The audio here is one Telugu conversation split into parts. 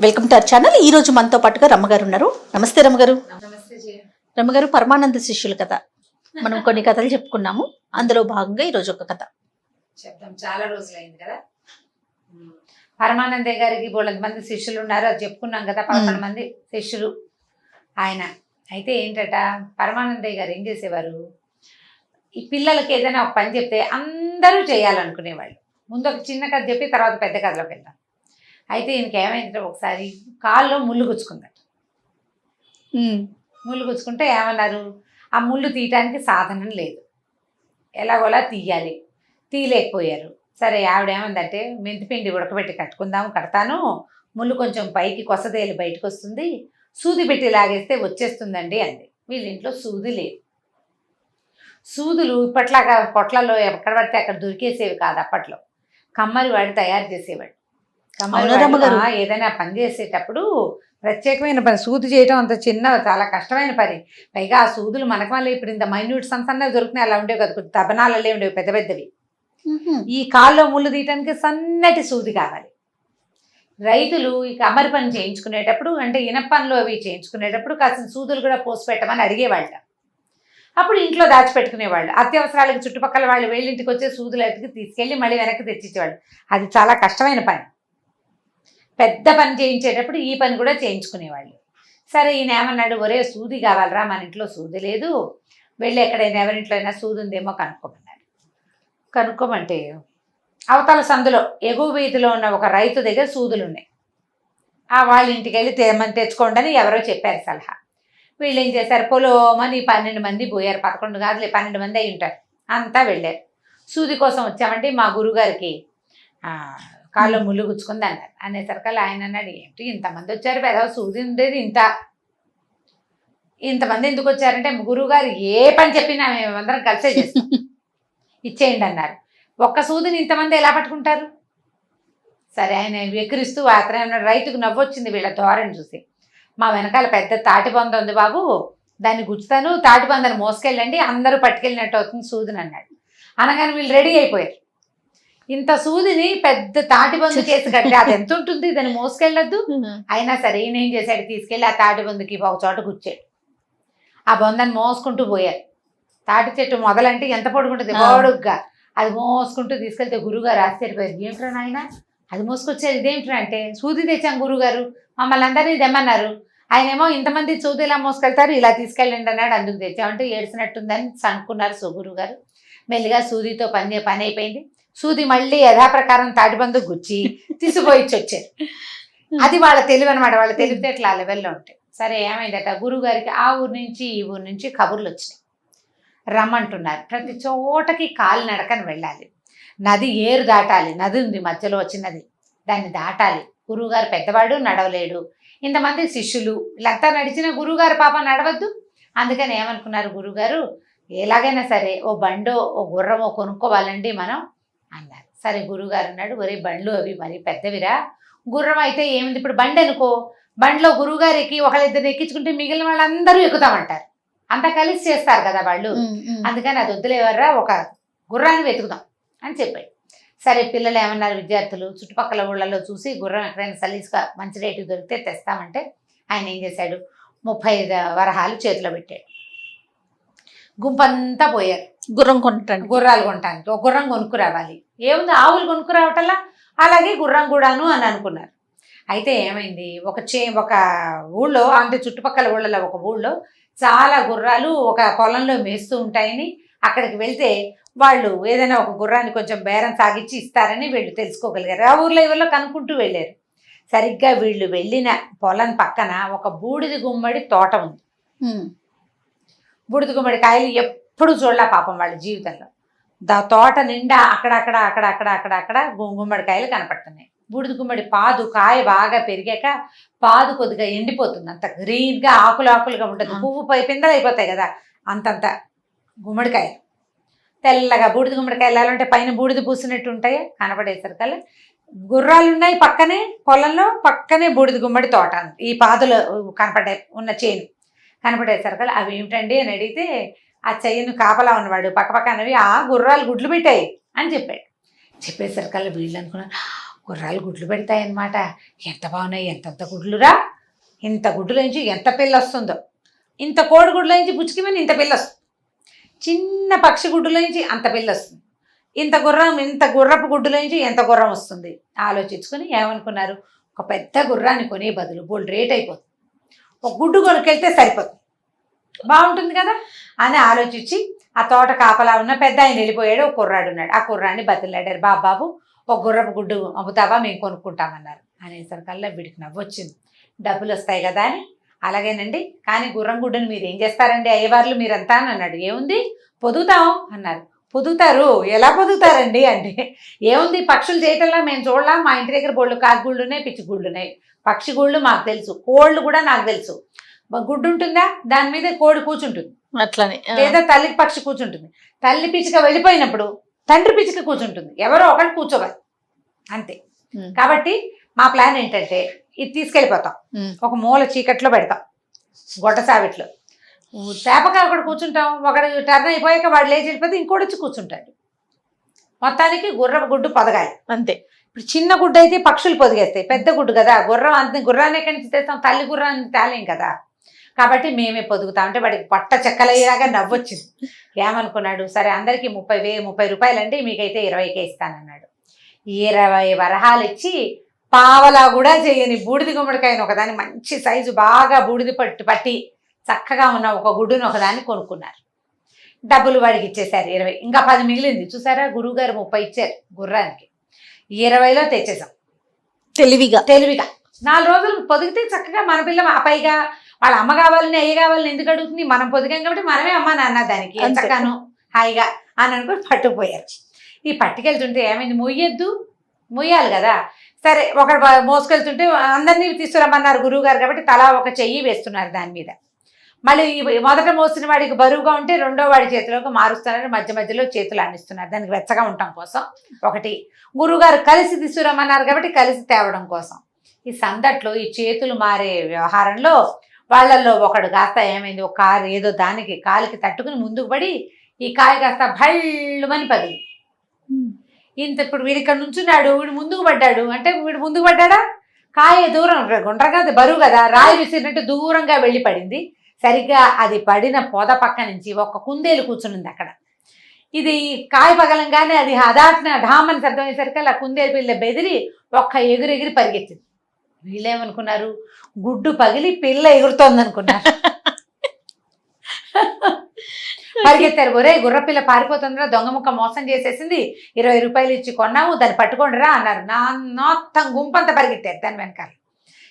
Welcome to our channel. ఈ రోజు మనతో పాటుగా రమ్మగారు ఉన్నారు. నమస్తే రమ్మగారు. నమస్తే. రమ్మగారు, పరమానంద శిష్యుల కథ మనం కొన్ని కథలు చెప్పుకున్నాము. అందులో భాగంగా ఈ రోజు ఒక కథ చెప్తాం. చాలా రోజులైంది కదా. పరమానందయ్య గారికి బోళ్ళంత మంది శిష్యులు ఉన్నారు, అది చెప్పుకున్నాం కదా. 11 మంది శిష్యులు ఆయన. అయితే ఏంటట, పరమానందయ్య గారు ఏం చేసేవారు, ఈ పిల్లలకి ఏదైనా ఒక పని చెప్తే అందరూ చేయాలనుకునేవాళ్ళు. ముందు ఒక చిన్న కథ చెప్పి తర్వాత పెద్ద కథలోకి వెళ్దాం. అయితే ఈయనకి ఏమైందంటే ఒకసారి కాల్లో ముళ్ళు గుచ్చుకుందట. ముళ్ళు గుచ్చుకుంటే ఏమన్నారు, ఆ ముళ్ళు తీయటానికి సాధనం లేదు, ఎలాగోలా తీయాలి. తీయలేకపోయారు. సరే, ఆవిడ ఏమందంటే మెంతిపిండి ఉడకబెట్టి కడతాను, ముళ్ళు కొంచెం పైకి కొసదేలు బయటకు వస్తుంది, సూది పెట్టి లాగేస్తే వచ్చేస్తుందండి అంది. వీళ్ళ ఇంట్లో సూది లేదు. సూదులు ఇప్పట్లాగా పొట్లలో ఎక్కడ పడితే అక్కడ దొరికేసేవి కాదు. అప్పట్లో కమ్మరి వాడి తయారు చేసేవాడు. ఏదైనా పని చేసేటప్పుడు ప్రత్యేకమైన పని, సూది చేయడం అంత చిన్న చాలా కష్టమైన పని. పైగా ఆ సూదులు మనకు వల్ల ఇప్పుడు ఇంత మైన్యూట్ సన్నవి దొరుకుతున్నాయి, అలా ఉండేవి కదా, దబనాలే ఉండేవి పెద్ద పెద్దవి. ఈ కాల్లో ముళ్ళు తీయటానికి సన్నటి సూది కావాలి. రైతులు ఈ కమ్మరి పని చేయించుకునేటప్పుడు, అంటే ఇనపనులు అవి చేయించుకునేటప్పుడు కాసిన సూదులు కూడా పోసి పెట్టమని అడిగేవాళ్ళ. అప్పుడు ఇంట్లో దాచిపెట్టుకునేవాళ్ళు. అత్యవసరాలకు చుట్టుపక్కల వాళ్ళు వేళ్ళింటికి వచ్చే సూదులు ఎత్తుకు తీసుకెళ్ళి మళ్ళీ వెనక్కి తెచ్చిచ్చేవాళ్ళు. అది చాలా కష్టమైన పని. పెద్ద పని చేయించేటప్పుడు ఈ పని కూడా చేయించుకునేవాళ్ళు. సరే, ఈయన ఏమన్నాడు, ఒరే సూది కావాలరా, మన ఇంట్లో సూది లేదు, వెళ్ళి ఎక్కడైనా ఎవరింట్లో అయినా సూది ఉందేమో కనుక్కోమన్నాడు. కనుక్కోమంటే అవతల సందులో ఎగువ వీధిలో ఉన్న ఒక రైతు దగ్గర సూదులు ఉన్నాయి. వాళ్ళ ఇంటికి వెళ్ళి తెచ్చుకోండి అని ఎవరో చెప్పారు సలహా. వీళ్ళు ఏం చేశారు, పొలోమని 12 మంది పోయారు. 11 కాదులే, 12 మంది అయి ఉంటారు. అంతా వెళ్ళారు. సూది కోసం వచ్చామంటే మా గురుగారికి కాళ్ళు ముళ్ళు గుచ్చుకుంది అన్నారు. అనేసరికల్లా ఆయన అన్నాడు, ఏంటి ఇంతమంది వచ్చారు, పెద్ద సూది ఉండేది ఇంతమంది ఎందుకు వచ్చారంటే, గురువుగారు ఏ పని చెప్పినా మేమందరం కలిసే చేస్తాం, ఇచ్చేయండి అన్నారు. ఒక్క సూదిని ఇంతమంది ఎలా పట్టుకుంటారు? సరే, ఆయన ఎక్కిరిస్తూ అతను రైతుకు నవ్వొచ్చింది వీళ్ళ ధోరణి చూసి. మా వెనకాల పెద్ద తాటిబంద ఉంది బాబు, దాన్ని గుచ్చుతాను, తాటిబందని మోసుకెళ్ళండి, అందరూ పట్టుకెళ్ళినట్టు అవుతుంది సూదిని అన్నాడు. అనగానే వీళ్ళు రెడీ అయిపోయారు. ఇంత సూదిని పెద్ద తాటిబందు కేసు కట్టి అది ఎంత ఉంటుంది, దాన్ని మోసుకెళ్ళొద్దు. అయినా సరే ఈయన ఏం చేశాడు, తీసుకెళ్ళి ఆ తాటిబందుకి ఒక చోట గుచ్చాడు. ఆ బొందని మోసుకుంటూ పోయారు. తాటి చెట్టు మొదలంటే ఎంత పొడుగుంటుంది, పొడుగ్గా. అది మోసుకుంటూ తీసుకెళ్తే గురువుగారు ఆశ్చర్యపోయారు. ఏమిట్రా నాయన అది మోసుకొచ్చారు, ఇదేమిట్రా అంటే, సూది తెచ్చాం గురువుగారు, మమ్మల్ని అందరినీ తెమ్మన్నారు. ఆయనేమో ఇంతమంది సూది ఇలా మోసుకెళ్తారు, ఇలా తీసుకెళ్ళండి అన్నాడు, అందుకు తెచ్చామంటే ఏడ్చినట్టుందని అనుకున్నారు గురువుగారు. మెల్లిగా సూదితో పని అయిపోయింది. సూది మళ్ళీ యథాప్రకారం తాటిబందు గుచ్చి తీసుకుపోయిచ్చి వచ్చారు. అది వాళ్ళ తెలివి అనమాట. వాళ్ళ తెలివితేటలు ఆ లెవెల్లో ఉంటాయి. సరే, ఏమైందట, గురువుగారికి ఆ ఊరు నుంచి ఈ ఊరు నుంచి కబుర్లు వచ్చినాయి, రమ్మంటున్నారు. ప్రతి చోటకి కాలి నడకని వెళ్ళాలి, నది ఏరు దాటాలి, నది ఉంది మధ్యలో వచ్చినది, దాన్ని దాటాలి. గురువుగారు పెద్దవాడు, నడవలేడు. ఇంతమంది శిష్యులు వీళ్ళంతా నడిచిన గురువుగారు పాప నడవద్దు. అందుకని ఏమనుకున్నారు గురువుగారు, ఎలాగైనా సరే ఓ బండో ఓ గుర్రమో కొనుక్కోవాలండి మనం అన్నారు. సరే, గురువుగారు అన్నాడు, ఒరే బండ్లు అవి మరి పెద్దవిరా, గుర్రం అయితే ఏమింది, ఇప్పుడు బండి అనుకో, బండిలో గురువుగారికి ఒకళ్ళిద్దరు ఎక్కించుకుంటే మిగిలిన వాళ్ళందరూ ఎక్కుతామంటారు, అంతా కలిసి చేస్తారు కదా వాళ్ళు, అందుకని అది వద్దులేవర్రా, ఒక గుర్రాన్ని వెతుకుదాం అని చెప్పాడు. సరే, పిల్లలు ఏమన్నారు, విద్యార్థులు చుట్టుపక్కల ఊళ్ళలో చూసి గుర్రం ఎక్కడైనా సలీస్గా మంచి రేటు దొరికితే తెస్తామంటే ఆయన ఏం చేశాడు, 35 వరహాలు చేతిలో పెట్టాడు. గుంపంతా పోయారు గుర్రాలు కొనటానికి. ఒక గుర్రం కొనుక్కు రావాలి, ఏముంది ఆవులు కొనుక్కు రావటల్లా, అలాగే గుర్రం కూడాను అని అనుకున్నారు. అయితే ఏమైంది, ఒక ఊళ్ళో, అంటే చుట్టుపక్కల ఊళ్ళలో ఒక ఊళ్ళో చాలా గుర్రాలు ఒక పొలంలో మేస్తూ ఉంటాయని, అక్కడికి వెళ్తే వాళ్ళు ఏదైనా ఒక గుర్రాన్ని కొంచెం బేరం సాగిచ్చి ఇస్తారని వీళ్ళు తెలుసుకోగలిగారు. ఆ ఊర్లో కనుక్కుంటూ వెళ్ళారు. సరిగ్గా వీళ్ళు వెళ్ళిన పొలం పక్కన ఒక బూడిద గుమ్మడి తోట ఉంది. బూడిద గుమ్మడి కాయలు ఎప్పుడు చూడలే పాపం వాళ్ళ జీవితంలో. తోట నిండా అక్కడక్కడ గుమ్మడికాయలు కనపడుతున్నాయి. బూడిద గుమ్మడి పాదు కాయ బాగా పెరిగాక పాదు కొద్దిగా ఎండిపోతుంది, అంత గ్రీన్గా ఆకులుగా ఉంటుంది, పువ్వు పిందెలు అయిపోతాయి కదా, అంతంత గుమ్మడికాయ తెల్లగా. బూడిద గుమ్మడికాయలు ఎలా ఉంటే పైన బూడిద పూసినట్టు ఉంటాయి, కనపడేసరికల్లా గుర్రాలు ఉన్నాయి పక్కనే, పొలంలో పక్కనే బూడిద గుమ్మడి తోట, ఈ పాదులు ఉన్న చేను కనపడేసరికల్లా అవి ఏమిటండి అని అడిగితే, ఆ చెయ్యను కాపలా ఉన్నవాడు పక్కనవి, ఆ గుర్రాలు గుడ్లు పెట్టాయి అని చెప్పాడు. చెప్పేసరికల్లా వీళ్ళు అనుకున్నారు, గుర్రాలు గుడ్లు పెడతాయన్నమాట. ఎంత బాగున్నాయి, ఎంతంత గుడ్లురా, ఇంత గుడ్డులోంచి ఎంత పిల్ల వస్తుందో, ఇంత కోడిగుడ్లోంచి బుచ్చికిమని ఇంత పిల్ల వస్తుంది, చిన్న పక్షి గుడ్డులోంచి అంత పిల్ల వస్తుంది, ఇంత గుర్రపు గుడ్డులోంచి ఎంత గుర్రం వస్తుంది. ఆలోచించుకుని ఏమనుకున్నారు, ఒక పెద్ద గుర్రాన్ని కొనే బదులు బోల్డ్ రేట్ అయిపోతుంది, ఒక గుడ్డు కొనుక్కెళ్తే సరిపోతుంది, బాగుంటుంది కదా అని ఆలోచించి ఆ తోట కాపలా ఉన్న పెద్ద ఆయన వెళ్ళిపోయాడు. ఒక కుర్రాడు ఉన్నాడు. ఆ కుర్రాన్ని బతిలాడారు, బాబు ఒక గుర్రపు గుడ్డు అమ్ముతావా, మేము కొనుక్కుంటామన్నారు. అనేసరికల్లా వీడికి నవ్వొచ్చింది. డబ్బులు వస్తాయి కదా అని, అలాగేనండి, కానీ గుర్రం గుడ్డుని మీరు ఏం చేస్తారండి అయ్యవార్లు మీరంతా అని అన్నాడు. ఏముంది పొదుగుతాం అన్నారు. పొదుగుతారు, ఎలా పొదుగుతారండి అంటే, ఏముంది పక్షులు చేయటంలా మేము చూడలా, మా ఇంటి దగ్గర బోళ్ళు కాకుగుళ్ళు ఉన్నాయి, పిచ్చి గుళ్ళు ఉన్నాయి, పక్షి గుళ్ళు మాకు తెలుసు, కోళ్ళు కూడా నాకు తెలుసు. గుడ్డు ఉంటుందా, దాని మీద కోడి కూర్చుంటుంది, అట్లనే లేదా తల్లికి పక్షి కూర్చుంటుంది. తల్లి పిచ్చిక వెళ్ళిపోయినప్పుడు తండ్రి పిచ్చిక కూర్చుంటుంది, ఎవరో ఒకటి కూర్చోవాలి అంతే. కాబట్టి మా ప్లాన్ ఏంటంటే ఇది తీసుకెళ్ళిపోతాం, ఒక మూల చీకట్లో పెడతాం, గొడ్డ సావిట్లో తేపగా ఒకటి కూర్చుంటాం, ఒకటి టర్న్ అయిపోయాక వాడు లేచి వెళ్ళిపోతే ఇంకోటి వచ్చి కూర్చుంటాడు. మొత్తానికి గుర్రపు గుడ్డు పొదగాలి అంతే. ఇప్పుడు చిన్న గుడ్డు అయితే పక్షులు పొదిగేస్తాయి, పెద్ద గుడ్డు కదా, గుర్రాన్ని ఎక్కడి నుంచి తెస్తాం, తల్లి గుర్రాన్ని తేలేం కదా, కాబట్టి మేమే పొదుగుతాం. అంటే వాడికి పొట్ట చెక్కలయ్యేలాగా నవ్వొచ్చింది. ఏమనుకున్నాడు, సరే అందరికీ 30 రూపాయలండి, మీకైతే 20కే ఇస్తానన్నాడు. 20 వరహాలు ఇచ్చి పావలా కూడా చేయని బూడిది గుమ్మడికాయను ఒకదాన్ని మంచి సైజు బాగా బూడిది పట్టి చక్కగా ఉన్న ఒక గుడ్డును ఒకదాన్ని కొనుక్కున్నారు. డబ్బులు వాడికి ఇచ్చేశారు 20, ఇంకా 10 మిగిలింది. చూసారా, గురువుగారు 30 ఇచ్చారు గుర్రానికి, 20లో తెచ్చేసాం తెలివిగా. 4 రోజులు పొదిగితే చక్కగా మన పిల్ల, పైగా వాళ్ళ అమ్మ కావాలని అయ్య కావాలని ఎందుకు అడుగుతుంది, మనం పొదిగాం కాబట్టి మనమే అమ్మ నాన్న దానికి చక్కగాను హాయిగా అని అనుకుని పట్టుకుపోయారు. ఈ పట్టుకెళ్తుంటే ఏమైంది, మొయ్యాలి కదా, సరే ఒకడు మోసుకెళ్తుంటే అందరినీ తీసుకురమ్మన్నారు గురువు గారు, కాబట్టి తలా ఒక చెయ్యి వేస్తున్నారు దాని మీద. మళ్ళీ మొదట మోసిన వాడికి బరువుగా ఉంటే రెండో వాడి చేతిలోకి మారుస్తున్నారు, మధ్య మధ్యలో చేతులు అందిస్తున్నారు, దానికి వెచ్చగా ఉండటం కోసం. ఒకటి గురువుగారు కలిసి తీసుకురమ్మన్నారు కాబట్టి కలిసి తేవడం కోసం. ఈ సందట్లో ఈ చేతులు మారే వ్యవహారంలో వాళ్ళల్లో ఒకడు కాస్త ఏమైంది, ఒక కారు ఏదో దానికి కాలికి తట్టుకుని ముందుకు పడి ఈ కాయ కాస్త భళ్ళుమని పది. ఇప్పుడు వీడి ఇక్కడ నుంచున్నాడు, వీడు ముందుకు పడ్డాడు అంటే వీడు ముందుకు పడ్డాడా, కాయ దూరం గుండ్రగా బరువు కదా, రాయి విసిరినట్టు దూరంగా వెళ్ళి పడింది. సరిగ్గా అది పడిన పొద పక్క నుంచి ఒక కుందేలు కూర్చునింది అక్కడ. ఇది కాయ పగలంగానే అది హదాట్న ఢామని శబ్దం అయ్యేసరికి అలా కుందేలు పిల్ల బెదిరి ఒక్క ఎగిరి పరిగెత్తింది. వీళ్ళేమనుకున్నారు, గుడ్డు పగిలి పిల్ల ఎగురుతోంది అనుకున్నారు. పరిగెత్తారు, ఒరే గుర్రపిల్ల పారిపోతుందిరా, దొంగ ముక్క మోసం చేసేసింది, 20 రూపాయలు ఇచ్చి కొన్నాము, దాన్ని పట్టుకోండిరా అన్నారు. మొత్తం గుంపంతా పరిగెత్తారు దాని వెనకాల.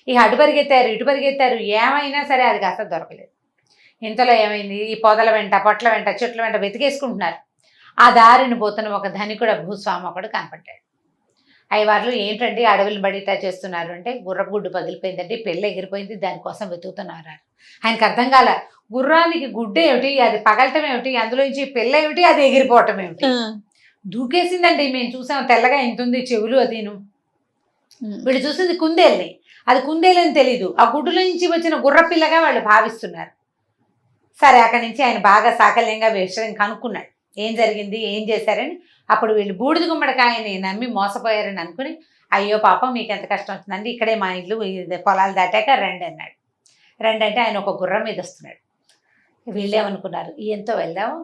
ఇక అటు పరిగెత్తారు ఇటు పరిగెత్తారు, ఏమైనా సరే అది కాస్త దొరకలేదు. ఇంతలో ఏమైంది, ఈ పొదల వెంట పొట్ల వెంట చెట్ల వెంట వెతికేసుకుంటున్నారు. ఆ దారిని పోతున్న ఒక ధనికుడ భూస్వామి ఒకడు కనపడ్డాడు. అయ్యవార్లు ఏంటండి అడవులు బడితా చేస్తున్నారు అంటే, గుర్రపు గుడ్డు పగిలిపోయిందండి, పిల్ల ఎగిరిపోయింది, దానికోసం వెతుకుతున్నారు. ఆయనకు అర్థం కాల, గుర్రానికి గుడ్డు ఏమిటి, అది పగలటం ఏమిటి, అందులోంచి పిల్ల ఏమిటి, అది ఎగిరిపోవటం ఏమిటి. దూకేసిందండి, మేము చూసాం, తెల్లగా ఎంతుంది చెవులు అదిను. వీళ్ళు చూసింది కుందేల్ని, అది కుందేలని తెలీదు, ఆ గుడ్డులోంచి వచ్చిన గుర్రపిల్లగా వాళ్ళు భావిస్తున్నారు. సరే అక్కడి నుంచి ఆయన బాగా సాకల్యంగా విషయం కనుక్కున్నాడు, ఏం జరిగింది ఏం చేశారని. అప్పుడు వీళ్ళు బూడిద గుమ్మడికాయని నమ్మి మోసపోయారని అనుకుని, అయ్యో పాపం మీకు ఎంత కష్టం వచ్చిందండి, ఇక్కడే మా ఇల్లు, పొలాలు దాటాక రండి అన్నాడు. రండి అంటే ఆయన ఒక గుర్రం మీద వస్తున్నాడు. వీళ్ళేమనుకున్నారు, ఈయనతో వెళ్దాము,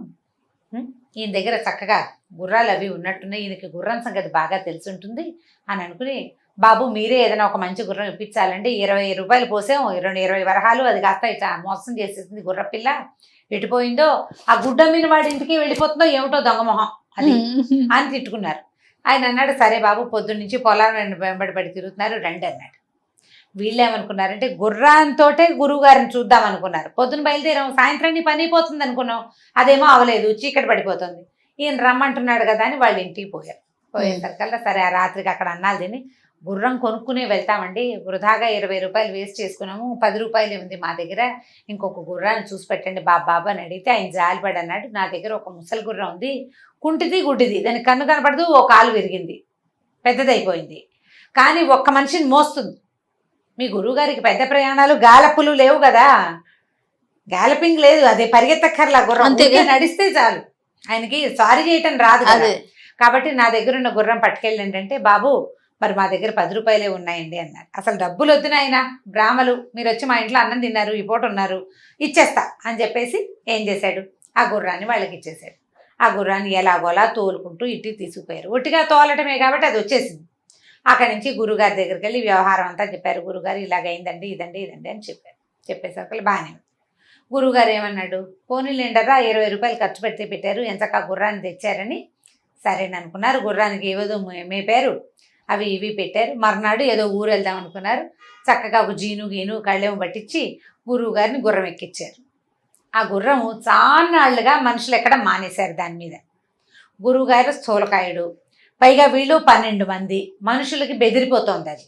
ఈయన దగ్గర చక్కగా గుర్రాలు అవి ఉన్నట్టున్నాయి, ఈయనకి గుర్రం సంగతి బాగా తెలిసి ఉంటుంది అని అనుకుని, బాబు మీరే ఏదైనా ఒక మంచి గుర్రం ఇప్పించాలండి, 20 రూపాయలు పోసాం, 20 వరహాలు, అది కాస్త ఇట్లా మోసం చేసేసింది గుర్రపిల్ల, ఎటుపోయిందో, ఆ గుడ్డ మీద వాడి ఇంటికి వెళ్ళిపోతుందో ఏమిటో దొంగమొహం అది అని తిట్టుకున్నారు. ఆయన అన్నాడు, సరే బాబు పొద్దున్న నుంచి పొలాన్ని వెంబడి తిరుగుతున్నారు, రండి అన్నాడు. వీళ్ళేమనుకున్నారంటే, గుర్రంతో గురువు గారిని చూద్దాం అనుకున్నారు. పొద్దున్న బయలుదేరాం, సాయంత్రాన్ని పని అయిపోతుంది అనుకున్నాం, అదేమో అవలేదు, చీకటి పడిపోతుంది. ఈయన రమ్మంటున్నాడు కదా అని వాళ్ళ ఇంటికి పోయేసరికల్లా సరే ఆ రాత్రికి అక్కడ అన్నాలు తిని, గుర్రం కొనుక్కునే వెళ్తామండి, వృధాగా 20 రూపాయలు వేస్ట్ చేసుకున్నాము, 10 రూపాయలు ఉంది మా దగ్గర, ఇంకొక గుర్రాన్ని చూసి పెట్టండి బాబు అని అడిగితే ఆయన జాలిపడి అన్నాడు, నా దగ్గర ఒక ముసలి గుర్రం ఉంది, కుంటిది గుడ్డిది, దానికి కన్ను కనపడదు, ఓ కాలు విరిగింది, పెద్దదైపోయింది, కానీ ఒక్క మనిషిని మోస్తుంది. మీ గురువుగారికి పెద్ద ప్రయాణాలు గాలప్పులు లేవు కదా, గాలపింగ్ లేదు, అదే పరిగెత్తక్కర్లా, గుర్రం నడిస్తే చాలు, ఆయనకి సారీ చేయటం రాదు కదా. కాబట్టి నా దగ్గర ఉన్న గుర్రం పట్టుకెళ్ళండి అంటే, బాబు మరి మా దగ్గర 10 రూపాయలే ఉన్నాయండి అన్నారు. అసలు డబ్బులు వద్దు నాయన, బ్రాహ్మలు మీరు వచ్చి మా ఇంట్లో అన్నం తిన్నారు, ఈ పూట ఉన్నారు, ఇచ్చేస్తా అని చెప్పేసి ఏం చేశాడు, ఆ గుర్రాన్ని వాళ్ళకి ఇచ్చేశాడు. ఆ గుర్రాన్ని ఎలాగోలా తోలుకుంటూ ఇంటికి తీసుకుపోయారు. ఒట్టిగా తోలటమే కాబట్టి అది వచ్చేసింది. అక్కడి నుంచి గురుగారి దగ్గరికి వెళ్ళి వ్యవహారం అంతా చెప్పారు. గురుగారు ఇలాగైందండి, ఇదండి ఇదండి అని చెప్పారు. చెప్పేసరికి బాగానే ఉంది. గురుగారు ఏమన్నాడు, పోనీలేండరా 20 రూపాయలు ఖర్చు పెడితే పెట్టారు, ఎంచక్క గుర్రాన్ని తెచ్చారని సరేననుకున్నారు. గుర్రానికి ఏదో మేపారు, అవి ఇవి పెట్టారు. మర్నాడు ఏదో ఊరు వెళ్దాం అనుకున్నారు. చక్కగా ఒక జీను గీను కళ్ళెం పట్టించి గురువు గారిని గుర్రం ఎక్కించారు. ఆ గుర్రము చాన్నాళ్లుగా మనుషులు ఎక్కడ మానేశారు దాని మీద. గురువుగారు స్థూలకాయుడు, పైగా వీళ్ళు 12 మంది మనుషులకి బెదిరిపోతోంది అది.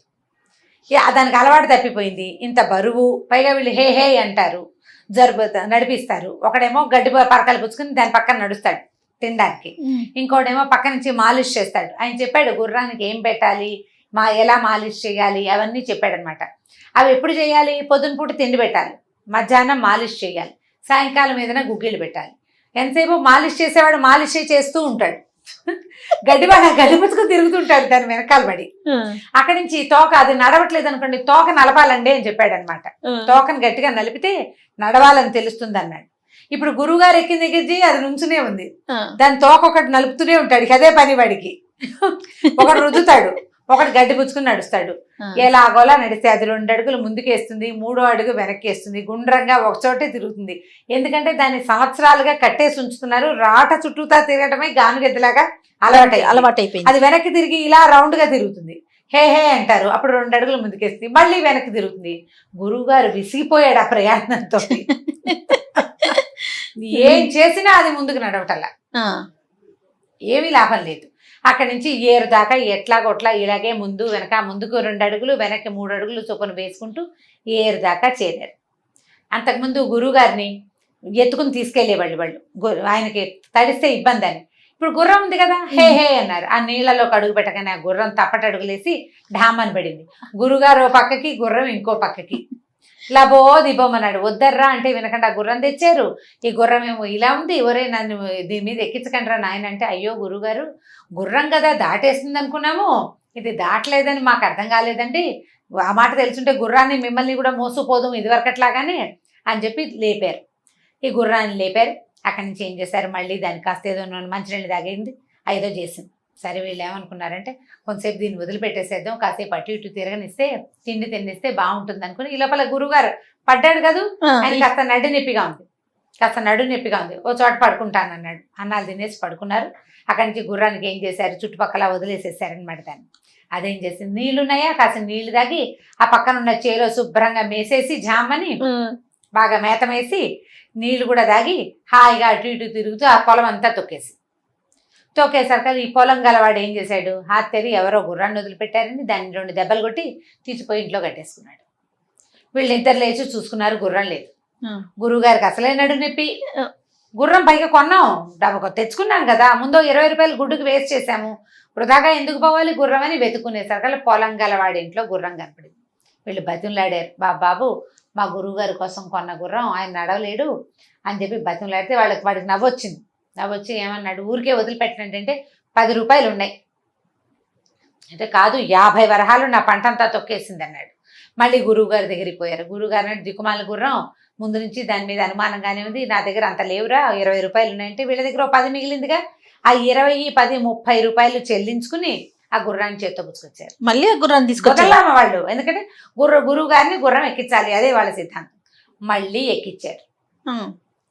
దానికి అలవాటు తప్పిపోయింది. ఇంత బరువు, పైగా వీళ్ళు హే హే అంటారు, నడిపిస్తారు. ఒకడేమో గడ్డి పరకలు పుచ్చుకుని దాని పక్కన నడుస్తాడు తినడానికి, ఇంకోటేమో పక్క నుంచి మాలిష్ చేస్తాడు. ఆయన చెప్పాడు గుర్రానికి ఏం పెట్టాలి, ఎలా మాలిష్ చేయాలి అవన్నీ చెప్పాడనమాట. అవి ఎప్పుడు చేయాలి, పొద్దున పూట తిండి పెట్టాలి, మధ్యాహ్నం మాలిష్ చేయాలి, సాయంకాలం ఏదైనా గుగ్గిళ్ళు పెట్టాలి. ఎంతసేపు మాలిష్ చేసేవాడు మాలిష్ చేస్తూ ఉంటాడు, గడ్డి పుచ్చుకొని తిరుగుతుంటాడు దాని వెనకాల పడి. అక్కడి నుంచి తోక అది నడవట్లేదు అనుకోండి, తోక నలపాలండి అని చెప్పాడు అనమాట. తోకను గట్టిగా నలిపితే నడవాలని తెలుస్తుంది అన్నాడు. ఇప్పుడు గురువుగారు ఎక్కిన దగ్గర అది నుంచునే ఉంది, దాని తోక ఒకటి నలుపుతూనే ఉంటాడు, అదే పని వాడికి. ఒకడు రుద్దుతాడు, ఒకటి గడ్డి పుచ్చుకుని నడుస్తాడు. ఎలాగోలా నడిస్తే అది 2 అడుగులు ముందుకేస్తుంది, 3వ అడుగు వెనక్కేస్తుంది, గుండ్రంగా ఒకచోటే తిరుగుతుంది. ఎందుకంటే దాన్ని సంవత్సరాలుగా కట్టేసి ఉంచుతున్నారు. రాట చుట్టూతా తిరగటమే గానుగెద్దులాగా అలవాటైపోయింది. అది వెనక్కి తిరిగి ఇలా రౌండ్ గా తిరుగుతుంది. హే హే అంటారు, అప్పుడు 2 అడుగులు ముందుకేస్తుంది, మళ్ళీ వెనక్కి తిరుగుతుంది. గురువు గారు విసిగిపోయాడు ఆ ప్రయాణంతో. ఏం చేసినా అది ముందుకు నడవటల్లా, ఏమీ లాభం లేదు. అక్కడి నుంచి ఏరు దాకా ఎట్లాగొట్లా ఇలాగే ముందు వెనక, ముందుకు 2 అడుగులు వెనక్కి 3 అడుగులు చొప్పున వేసుకుంటూ ఏరు దాకా చేరారు. అంతకుముందు గురువుగారిని ఎత్తుకుని తీసుకెళ్లేవాళ్ళు వాళ్ళు, ఆయనకి తడిస్తే ఇబ్బంది అని. ఇప్పుడు గుర్రం ఉంది కదా, హే హే అన్నారు. ఆ నీళ్లలోకి అడుగు పెట్టగానే ఆ గుర్రం తప్పటడుగులేసి ఢామని పడింది. గురుగారు ఓ పక్కకి, గుర్రం ఇంకో పక్కకి. లబో దిబోమన్నాడు. వద్దర్రా అంటే వినకుండా ఆ గుర్రం తెచ్చారు. ఈ గుర్రం ఏమో ఇలా ఉంది, ఒరే నన్ను దీని మీద ఎక్కించకండి రా నాయన అంటే, అయ్యో గురుగారు గుర్రం కదా దాటేస్తుంది అనుకున్నాము, ఇది దాటలేదని మాకు అర్థం కాలేదండి, ఆ మాట తెలుసుంటే గుర్రాన్ని మిమ్మల్ని కూడా మోసుకుపోదు ఇదివరకట్లాగానే అని చెప్పి లేపారు. ఈ గుర్రాన్ని లేపారు. అక్కడి నుంచి ఏం చేశారు, మళ్ళీ దాన్ని కాస్త ఏదో మంచినీళ్ళు తాగింది, ఏదో చేసింది. సరే వీళ్ళు ఏమనుకున్నారంటే కొంతసేపు దీన్ని వదిలిపెట్టేసేద్దాం, కాసేపు అటు ఇటు తిరగనిస్తే తిండి తిన్నిస్తే బాగుంటుంది అనుకుని, ఈ లోపల గురువుగారు పడ్డాడు కదా, ఆయన కాస్త నడు నొప్పిగా ఉంది, ఓ చోట పడుకుంటాను అన్నాడు. అన్నాలు తినేసి పడుకున్నారు. అక్కడి నుంచి గుర్రానికి ఏం చేశారు, చుట్టుపక్కల వదిలేసేసారనమాట దాన్ని. అదేం చేసింది, నీళ్లున్నాయా కాస్త నీళ్లు తాగి ఆ పక్కన ఉన్న చేలో శుభ్రంగా మేసేసి జామని బాగా మేతమేసి నీళ్లు కూడా తాగి హాయిగా అటు ఇటు తిరుగుతూ ఆ పొలం అంతా తొక్కేసరికి ఈ పొలం గలవాడు ఏం చేశాడు, హాత్తెరి ఎవరో గుర్రాన్ని వదిలిపెట్టారని దాన్ని 2 దెబ్బలు కొట్టి తీసుకుపోయి ఇంట్లో కట్టేసుకున్నాడు. వీళ్ళిద్దరు లేచి చూసుకున్నారు, గుర్రం లేదు. గురువుగారికి అసలే నడు నొప్పి, గుర్రం పైగా కొన్నాం, తెచ్చుకున్నాం కదా, ముందు 20 రూపాయలు గుడ్డుకు వేస్ట్ చేశాము, వృధాగా ఎందుకు పోవాలి గుర్రం అని వెతుక్కునేసరికి పొలం గలవాడి ఇంట్లో గుర్రం కనపడింది. వీళ్ళు బతిమలాడారు, బాబు మా గురువుగారి కోసం కొన్న గుర్రం ఆయన నడవలేడు అని చెప్పి బతిమలాడితే వాడికి నవ్వొచ్చి ఏమన్నాడు, ఊరికే వదిలిపెట్టినట్టంటే 10 రూపాయలు ఉన్నాయి అంటే, కాదు 50 వరహాలు నా పంట అంతా తొక్కేసింది అన్నాడు. మళ్ళీ గురువుగారి దగ్గరికి పోయారు. గురువుగారు అంటే, దిక్కుమాల గుర్రం ముందు నుంచి దాని మీద అనుమానంగానే ఉంది, నా దగ్గర అంత లేవురా, 20 రూపాయలు ఉన్నాయంటే వీళ్ళ దగ్గర 10 మిగిలిందిగా, ఆ 20, 10, 30 రూపాయలు చెల్లించుకుని ఆ గుర్రాన్ని చేత్తో పుచ్చుకొచ్చారు. మళ్ళీ ఆ గుర్రాన్ని తీసుకొచ్చారు వాళ్ళు, ఎందుకంటే గురువు గారిని గుర్రం ఎక్కించాలి, అదే వాళ్ళ సిద్ధాంతం. మళ్ళీ ఎక్కించారు.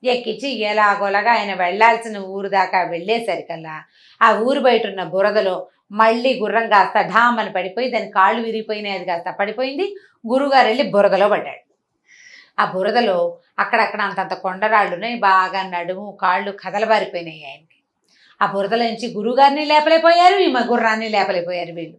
ఎక్కించి ఎలాగోలాగా ఆయన వెళ్లాల్సిన ఊరు దాకా వెళ్ళేసరికల్లా ఆ ఊరు బయట ఉన్న బురదలో మళ్ళీ గుర్రం కాస్త ఢామని పడిపోయి దాని కాళ్ళు విరిగిపోయినాయి, అది కాస్త పడిపోయింది. గురువుగారు వెళ్ళి బురదలో పడ్డాడు. ఆ బురదలో అక్కడక్కడ అంతంత కొండరాళ్ళున్నాయి, బాగా నడుము కాళ్ళు కదలబారిపోయినాయి ఆయనకి. ఆ బురదలో నుంచి గురువుగారిని లేపలేకపోయారు, ఈ గుర్రాన్ని లేపలేకపోయారు. వీళ్ళు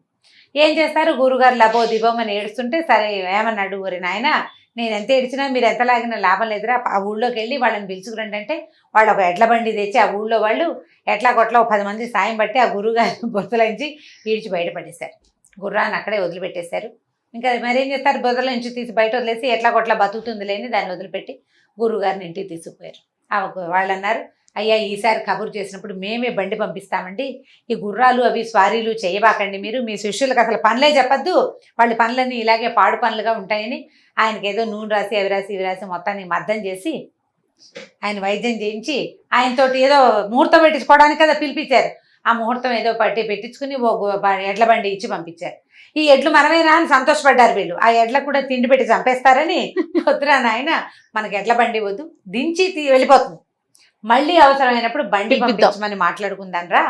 ఏం చేస్తారు, గురువుగారు లబో దిబోమని ఏడుస్తుంటే, సరే ఏమన్నాడు, ఊరి నాయన నేను ఎంత ఏడ్చినా మీరు ఎంత లాగినా లాభం లేదురా, ఆ ఊళ్ళోకి వెళ్ళి వాళ్ళని పిలుచుకురండి అంటే, వాళ్ళు ఒక ఎడ్ల బండి తెచ్చి ఆ ఊళ్ళో వాళ్ళు ఎట్లా కొట్లా 10 మంది సాయం పట్టి ఆ గురువుగారి బురదలోంచి ఈడ్చి బయటపడేశారు. గుర్రాన్ని అక్కడే వదిలిపెట్టేశారు. ఇంకా మరేం చేస్తారు, బురదల నుంచి తీసి బయట వదిలేసి ఎట్లా కొట్లా బతుకుతుంది లేని దాన్ని వదిలిపెట్టి గురువుగారిని ఇంటికి తీసుకుపోయారు. వాళ్ళు అన్నారు, అయ్యా ఈసారి కబురు చేసినప్పుడు మేమే బండి పంపిస్తామండి, ఈ గుర్రాలు అవి స్వారీలు చేయబాకండి, మీరు మీ శిష్యులకు అసలు పనులే చెప్పద్దు, వాళ్ళ పనులన్నీ ఇలాగే పాడు పనులుగా ఉంటాయని ఆయనకి ఏదో నూనె రాసి అవి రాసి ఇవి రాసి మొత్తాన్ని మద్దం చేసి ఆయన వైద్యం చేయించి ఆయనతోటి ఏదో ముహూర్తం పెట్టించుకోవడానికి కదా పిలిపించారు. ఆ ముహూర్తం ఏదో పెట్టించుకుని ఎడ్ల బండి ఇచ్చి పంపించారు. ఈ ఎడ్లు మనమేనా అని సంతోషపడ్డారు వీళ్ళు. ఆ ఎడ్లకు కూడా తిండి పెట్టి చంపేస్తారని వద్దురా నాయన మనకి ఎడ్ల బండి వద్దు, దించి వెళ్ళిపోతుంది, మళ్ళీ అవసరమైనప్పుడు బండి పంపించమని మాట్లాడుకుందాం రా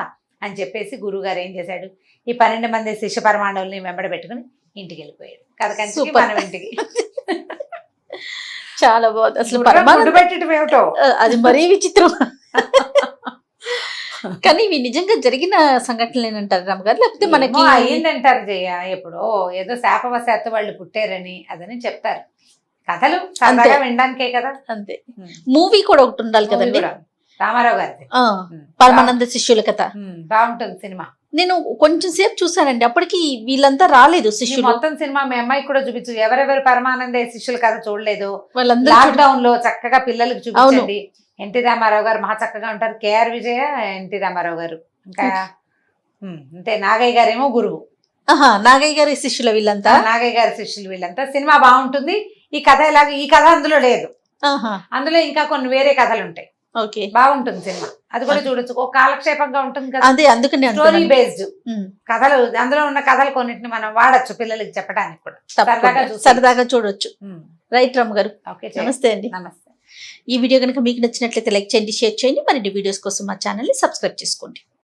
అని చెప్పేసి గురువుగారు ఏం చేశాడు, ఈ 12 మంది శిష్య పరమాణువుల్ని వెంబడ పెట్టుకుని ఇంటికి వెళ్ళిపోయాడు. కథ కంచి మనం ఇంటికి. చాలా బాగుంది అసలు. గుడ్డు పెట్టడం ఏమిటో అది మరీ విచిత్రం. కానీ ఇవి నిజంగా జరిగిన సంఘటనలు అంటారు రామగారు, లేకపోతే మనకి అయ్యిందంటారు జయ, ఎప్పుడో ఏదో శాపవశాత్తు వాళ్ళు పుట్టారని అదని చెప్తారు. కథలు సరదాగా వినడానికే కదా. అంతే. మూవీ కూడా ఒకటి ఉండాలి కదండి, రామారావు గారిది పరమానంద శిష్యుల కథ. బాగుంటుంది సినిమా. నేను కొంచెం సేపు చూసానండి, అప్పటికి వీళ్ళంతా రాలేదు శిష్యులు. మొత్తం సినిమా మీ అమ్మాయికి కూడా చూపించు, ఎవరెవరు పరమానంద శిష్యుల కథ చూడలేదు వాళ్ళందరూ లాక్డౌన్ లో చక్కగా పిల్లలకి చూపించండి. ఎన్టీ రామారావు గారు మహా చక్కగా ఉంటారు, కేఆర్ విజయ, ఎన్టీ రామారావు గారు, ఇంకా అంతే. నాగయ్య గారేమో గురువు. నాగయ్య గారి శిష్యుల వీళ్ళంతా, నాగయ్య గారి శిష్యులు వీళ్ళంతా. సినిమా బాగుంటుంది. ఈ కథ ఎలాగ, ఈ కథ అందులో లేదు, అందులో ఇంకా కొన్ని వేరే కథలు ఉంటాయి. ఓకే, బాగుంటుంది సినిమా, అది కూడా చూడొచ్చు. ఒక కాలక్షేపంగా ఉంటుంది కదా, అదే అందుకని స్టోరీ బేస్డ్ కథలు. అందులో ఉన్న కథలు కొన్నిటిని మనం వాడచ్చు పిల్లలకి చెప్పడానికి కూడా, సరదాగా చూడొచ్చు. రైట్ రామ్ గారు, నమస్తే అండి. నమస్తే. ఈ వీడియో కనుక మీకు నచ్చినట్లయితే లైక్ చేయండి, షేర్ చేయండి. మరిన్ని వీడియోస్ కోసం మా ఛానల్ ని సబ్స్క్రైబ్ చేసుకోండి.